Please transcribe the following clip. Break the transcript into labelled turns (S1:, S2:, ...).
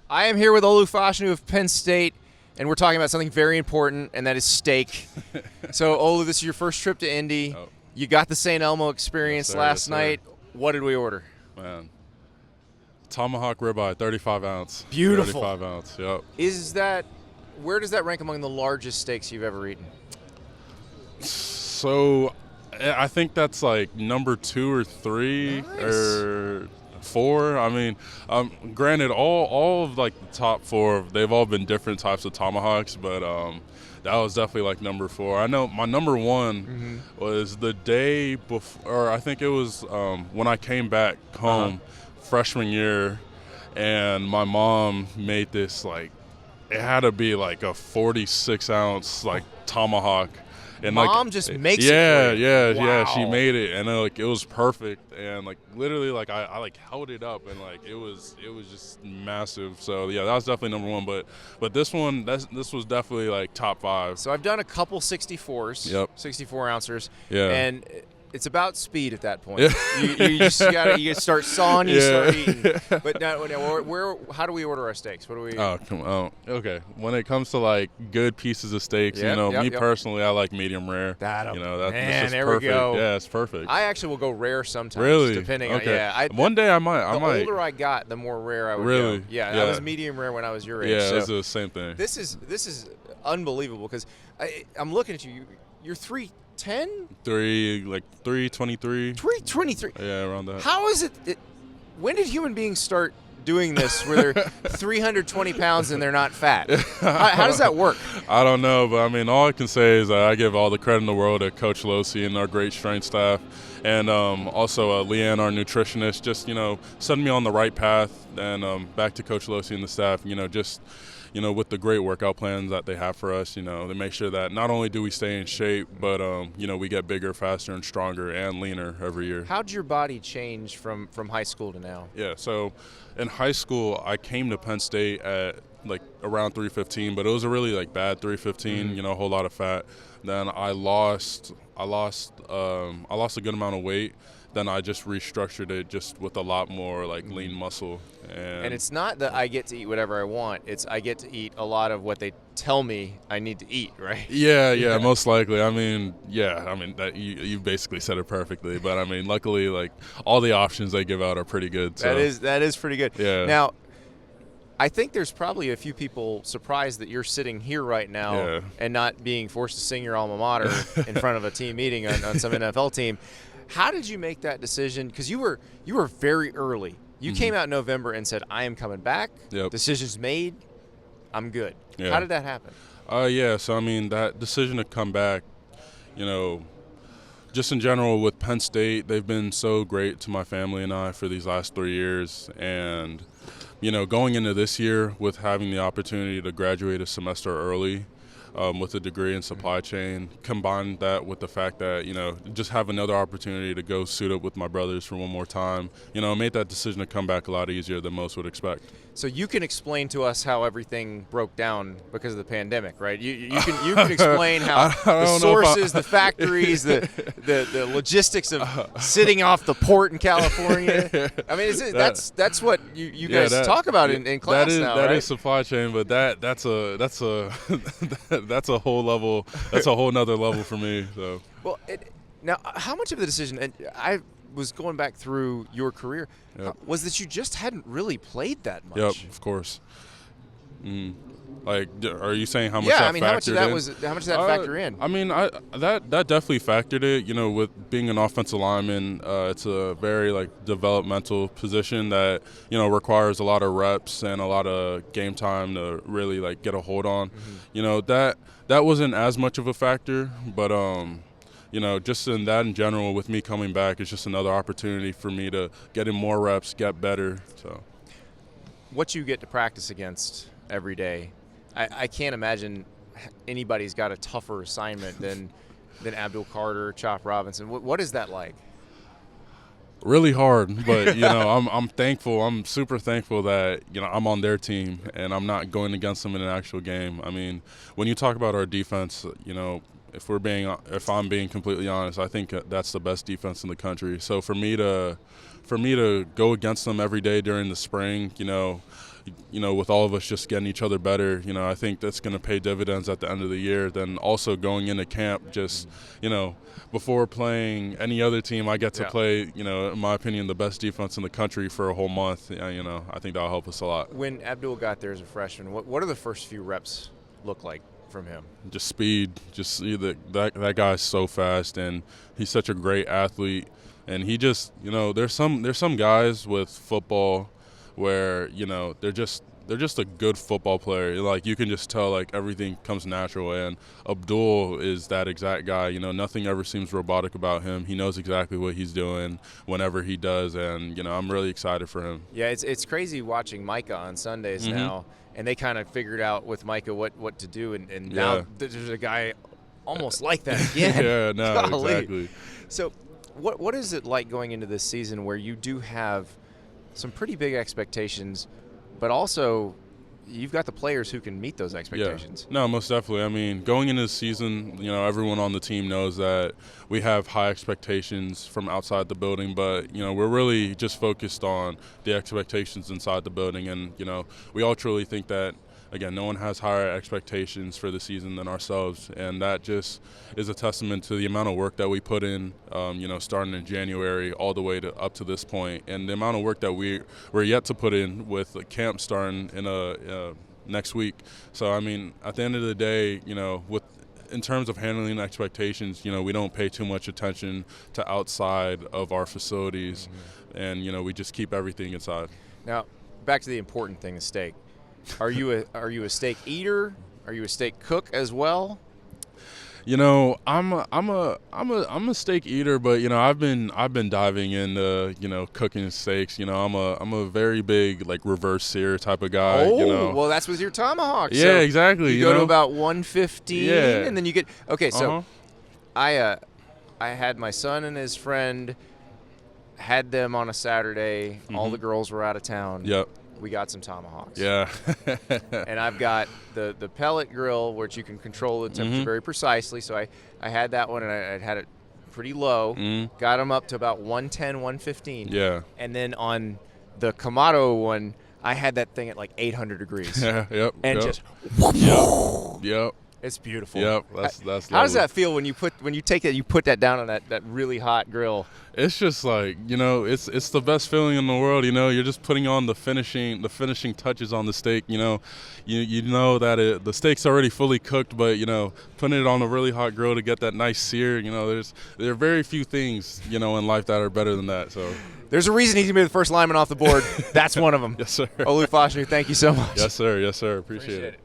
S1: I am here with Olu Fashanu of Penn State, and we're talking about something very important, and that is steak. So, Olu, this is your first trip to Indy.
S2: Oh.
S1: You got the St. Elmo experience last night. What did we order?
S2: Man, tomahawk ribeye, 35 ounce.
S1: Beautiful.
S2: 35 ounce, yep.
S1: Where does that rank among the largest steaks you've ever eaten?
S2: So, I think that's like number 2 or 3 or 4. I mean, granted, all of like the top 4, they've all been different types of tomahawks, but that was definitely like number 4. I know my number 1 was the day before, or I think it was when I came back home freshman year, and my mom made this like, it had to be like a 46 ounce like tomahawk. And
S1: Mom
S2: like,
S1: just makes it for you.
S2: Yeah,
S1: Wow.
S2: she made it, and like it was perfect, and like literally like I like held it up, and like it was just massive. So yeah, that was definitely number 1. But this was definitely like top 5.
S1: So I've done a couple 64s,
S2: Yep.
S1: 64 ouncers,
S2: Yeah.
S1: and it's about speed at that point. You just gotta start sawing, you start eating. But now, how do we order our steaks? What do we?
S2: Oh, come on. Okay. When it comes to like good pieces of steaks,
S1: Yep,
S2: personally, I like medium rare.
S1: Man,
S2: That's just
S1: there
S2: perfect.
S1: we go.
S2: Yeah, it's perfect.
S1: I actually will go rare sometimes.
S2: Really?
S1: Depending
S2: Okay.
S1: on
S2: One day I might.
S1: The older I got, the more rare I would
S2: Really?
S1: go. Yeah, I
S2: Yeah.
S1: was medium rare when I was your age.
S2: Yeah,
S1: so
S2: it's the same thing.
S1: This is unbelievable because I'm looking at you. You're 3'10".
S2: 323.
S1: 323.
S2: Yeah, around that.
S1: How is it? When did human beings start doing this where they're 320 pounds and they're not fat? How does that work?
S2: I don't know, but I mean, all I can say is that I give all the credit in the world to Coach Losi and our great strength staff, and also Leanne, our nutritionist, just setting me on the right path, and back to Coach Losi and the staff, just with the great workout plans that they have for us, they make sure that not only do we stay in shape, but we get bigger, faster, and stronger and leaner every year.
S1: How'd your body change from high school to now?
S2: Yeah, so in high school, I came to Penn State at like around 315, but it was a really like bad 315, a whole lot of fat. Then I lost a good amount of weight. Then I just restructured it just with a lot more like lean muscle. And
S1: it's not that I get to eat whatever I want. It's I get to eat a lot of what they tell me I need to eat, right?
S2: Yeah, most likely. I mean, that you basically said it perfectly. But I mean, luckily, like all the options they give out are pretty good. So.
S1: That is pretty good.
S2: Yeah.
S1: Now, I think there's probably a few people surprised that you're sitting here right now and not being forced to sing your alma mater in front of a team meeting on some NFL team. How did you make that decision? Because you were very early. You came out in November and said, I am coming back.
S2: Yep.
S1: Decision's made. I'm good.
S2: Yeah.
S1: How did that happen?
S2: So I mean, that decision to come back, just in general with Penn State, they've been so great to my family and I for these last 3 years. And, going into this year with having the opportunity to graduate a semester early, with a degree in supply chain, combine that with the fact that, just have another opportunity to go suit up with my brothers for one more time, made that decision to come back a lot easier than most would expect.
S1: So you can explain to us how everything broke down because of the pandemic, right? You can explain how the sources, the factories, the logistics of sitting off the port in California. I mean, that's what you guys talk about in class now, right?
S2: That is supply chain, but that's a whole level. That's a whole nother level for me. So.
S1: Well, now how much of the decision? And I was going back through your career. Was that you just hadn't really played that much?
S2: Yep, of course. Like, are you saying how much?
S1: Yeah,
S2: that
S1: I mean, how much of that factor in?
S2: I mean, that definitely factored it. With being an offensive lineman, it's a very like developmental position that requires a lot of reps and a lot of game time to really like get a hold on. That wasn't as much of a factor, but just in that in general, with me coming back, it's just another opportunity for me to get in more reps, get better. So,
S1: what you get to practice against every day, I can't imagine anybody's got a tougher assignment than Abdul Carter, Chop Robinson. What is that like?
S2: Really hard, but I'm thankful. I'm super thankful that I'm on their team and I'm not going against them in an actual game. I mean, when you talk about our defense, if I'm being completely honest, I think that's the best defense in the country. So for me to go against them every day during the spring, with all of us just getting each other better, I think that's going to pay dividends at the end of the year. Then also going into camp, just, before playing any other team, I get to play, in my opinion, the best defense in the country for a whole month. I think that'll help us a lot.
S1: When Abdul got there as a freshman, what are the first few reps look like from him?
S2: Just speed. Just that guy's so fast, and he's such a great athlete. And he just, there's some guys with football where, they're just a good football player. Like, you can just tell, like, everything comes natural. And Abdul is that exact guy. Nothing ever seems robotic about him. He knows exactly what he's doing whenever he does. And, I'm really excited for him.
S1: Yeah, it's crazy watching Micah on Sundays now. And they kind of figured out with Micah what to do. And now there's a guy almost like that again.
S2: Yeah, no,
S1: Golly.
S2: exactly.
S1: So what is it like going into this season where you do have some pretty big expectations, but also you've got the players who can meet those expectations?
S2: Yeah. No, most definitely. I mean, going into the season, everyone on the team knows that we have high expectations from outside the building, but, we're really just focused on the expectations inside the building. And, we all truly think that, again, no one has higher expectations for the season than ourselves, and that just is a testament to the amount of work that we put in, starting in January all the way up to this point, and the amount of work that we're yet to put in with the camp starting in next week. So, I mean, at the end of the day, in terms of handling expectations, we don't pay too much attention to outside of our facilities, and, we just keep everything inside.
S1: Now, back to the important thing, the steak. Are you a steak eater? Are you a steak cook as well?
S2: I'm a steak eater, but I've been diving into cooking steaks. I'm a very big, like, reverse sear type of guy.
S1: Oh, well, that's with your tomahawk.
S2: Yeah,
S1: so
S2: exactly.
S1: You go to about 115, and then you get So I had my son and his friend, had them on a Saturday. All the girls were out of town.
S2: Yep.
S1: We got some tomahawks.
S2: Yeah.
S1: And I've got the pellet grill, which you can control the temperature very precisely. So I had that one, and I had it pretty low. Got them up to about 110, 115.
S2: Yeah.
S1: And then on the Kamado one, I had that thing at like 800 degrees.
S2: Yeah. Yep.
S1: And
S2: yep.
S1: just.
S2: Yep.
S1: It's beautiful.
S2: Yep. That's.
S1: How does that feel when you take it, you put that down on that really hot grill?
S2: It's just like, it's the best feeling in the world. You're just putting on the finishing touches on the steak. You know that the steak's already fully cooked, but putting it on a really hot grill to get that nice sear. There are very few things in life that are better than that. So
S1: there's a reason he's gonna be the first lineman off the board. That's one of them.
S2: Yes, sir.
S1: Olu Fashanu, thank you so much.
S2: Yes, sir. Yes, sir. Appreciate it.